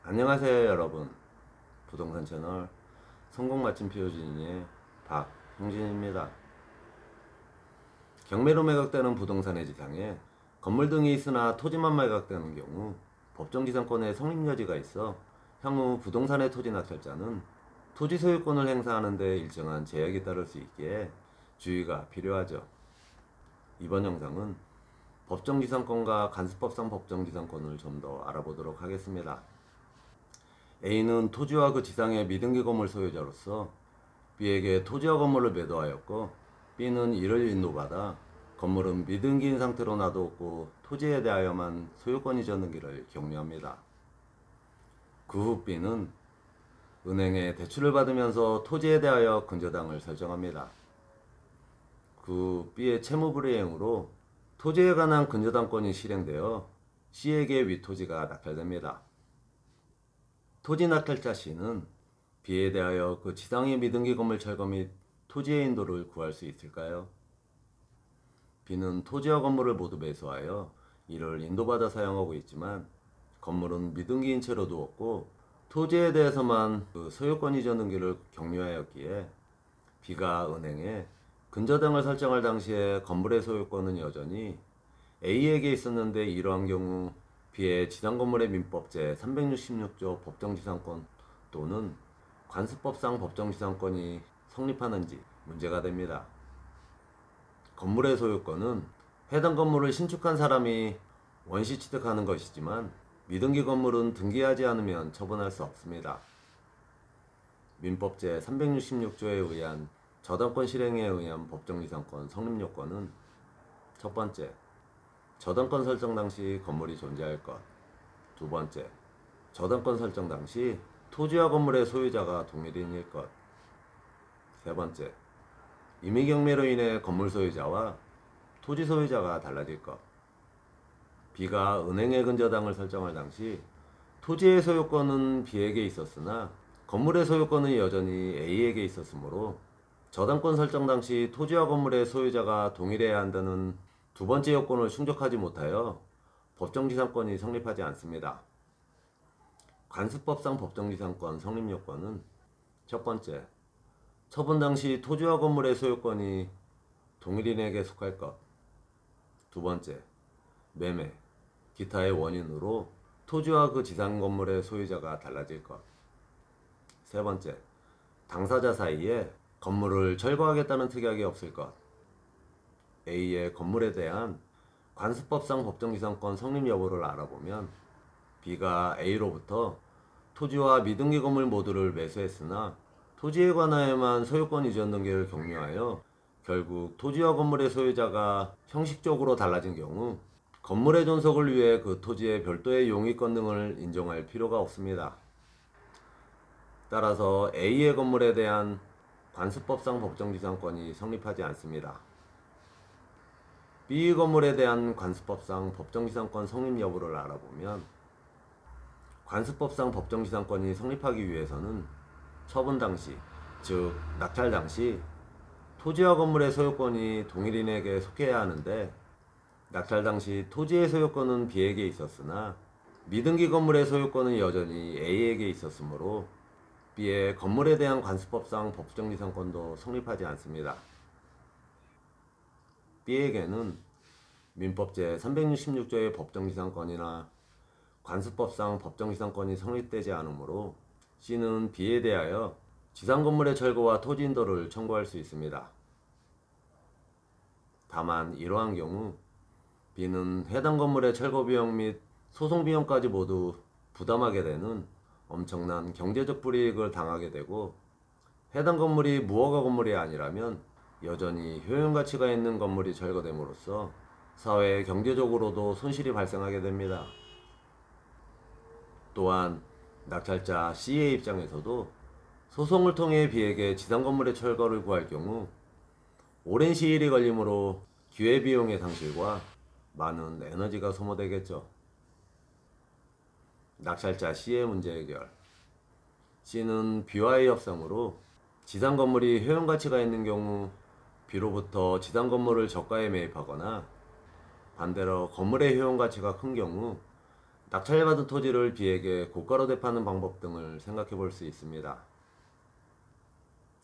안녕하세요 여러분. 부동산 채널 성공 맛집 표준이의 박형진입니다. 경매로 매각되는 부동산의 지상에 건물 등이 있으나 토지만 매각되는 경우 법정지상권의 성립 여지가 있어 향후 부동산의 토지 낙찰자는 토지 소유권을 행사하는 데 일정한 제약이 따를 수 있기에 주의가 필요하죠. 이번 영상은 법정지상권과 간수법상 법정지상권을 좀 더 알아보도록 하겠습니다. A는 토지와 그 지상의 미등기 건물 소유자로서 B에게 토지와 건물을 매도하였고, B는 이를 인도받아 건물은 미등기인 상태로 놔두었고 토지에 대하여만 소유권 이전 등기를 격려합니다. 그 후 B는 은행에 대출을 받으면서 토지에 대하여 근저당을 설정합니다. 그 B의 채무불이행으로 토지에 관한 근저당권이 실행되어 C에게 윗토지가 낙찰됩니다. 토지 낙찰자 C는 B에 대하여 그 지상의 미등기 건물 철거 및 토지의 인도를 구할 수 있을까요? B는 토지와 건물을 모두 매수하여 이를 인도받아 사용하고 있지만 건물은 미등기인 채로 두었고 토지에 대해서만 그 소유권 이전 등기를 격려하였기에 B가 은행에 근저당을 설정할 당시에 건물의 소유권은 여전히 A에게 있었는데, 이러한 경우 B의 지상건물의 민법 제366조 법정지상권 또는 관수법상 법정지상권이 성립하는지 문제가 됩니다. 건물의 소유권은 해당 건물을 신축한 사람이 원시 취득하는 것이지만 미등기 건물은 등기하지 않으면 처분할 수 없습니다. 민법 제366조에 의한 저당권 실행에 의한 법정지상권 성립 요건은 첫 번째, 저당권 설정 당시 건물이 존재할 것. 두 번째, 저당권 설정 당시 토지와 건물의 소유자가 동일인일 것. 세 번째, 임의경매로 인해 건물 소유자와 토지 소유자가 달라질 것. B가 은행의 근저당을 설정할 당시 토지의 소유권은 B에게 있었으나 건물의 소유권은 여전히 A에게 있었으므로 저당권 설정 당시 토지와 건물의 소유자가 동일해야 한다는 두 번째 요건을 충족하지 못하여 법정지상권이 성립하지 않습니다. 관수법상 법정지상권 성립 요건은 첫 번째, 처분 당시 토지와 건물의 소유권이 동일인에게 속할 것. 두 번째, 매매, 기타의 원인으로 토지와 그 지상 건물의 소유자가 달라질 것. 세 번째, 당사자 사이에 건물을 철거하겠다는 특약이 없을 것. A의 건물에 대한 관수법상 법정지상권 성립 여부를 알아보면 B가 A로부터 토지와 미등기 건물 모두를 매수했으나 토지에 관하여만 소유권 이전 등기를 격려하여 결국 토지와 건물의 소유자가 형식적으로 달라진 경우 건물의 존속을 위해 그 토지의 별도의 용의권 등을 인정할 필요가 없습니다. 따라서 A의 건물에 대한 관수법상 법정지상권이 성립하지 않습니다. B의 건물에 대한 관수법상 법정지상권 성립 여부를 알아보면 관수법상 법정지상권이 성립하기 위해서는 처분 당시, 즉 낙찰 당시 토지와 건물의 소유권이 동일인에게 속해야 하는데, 낙찰 당시 토지의 소유권은 B에게 있었으나 미등기 건물의 소유권은 여전히 A에게 있었으므로 B의 건물에 대한 관수법상 법정지상권도 성립하지 않습니다. B에게는 민법 제366조의 법정지상권이나 관수법상 법정지상권이 성립되지 않으므로 C는 B에 대하여 지상건물의 철거와 토지 인도를 청구할 수 있습니다. 다만 이러한 경우 B는 해당 건물의 철거 비용 및 소송 비용까지 모두 부담하게 되는 엄청난 경제적 불이익을 당하게 되고, 해당 건물이 무허가 건물이 아니라면 여전히 효용가치가 있는 건물이 철거됨으로써 사회 경제적으로도 손실이 발생하게 됩니다. 또한 낙찰자 C의 입장에서도 소송을 통해 B에게 지상 건물의 철거를 구할 경우 오랜 시일이 걸리므로 기회비용의 상실과 많은 에너지가 소모되겠죠. 낙찰자 C의 문제 해결. C는 B와의 협상으로 지상 건물이 효용가치가 있는 경우 B로부터 지상 건물을 저가에 매입하거나, 반대로 건물의 효용가치가 큰 경우 낙찰받은 토지를 비에게 고가로 되파는 방법 등을 생각해 볼 수 있습니다.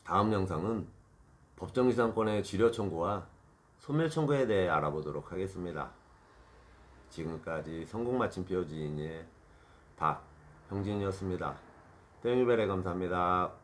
다음 영상은 법정지상권의 지료 청구와 소멸 청구에 대해 알아보도록 하겠습니다. 지금까지 성공 마침표 지인의 박형진이었습니다. 땡유벨에 감사합니다.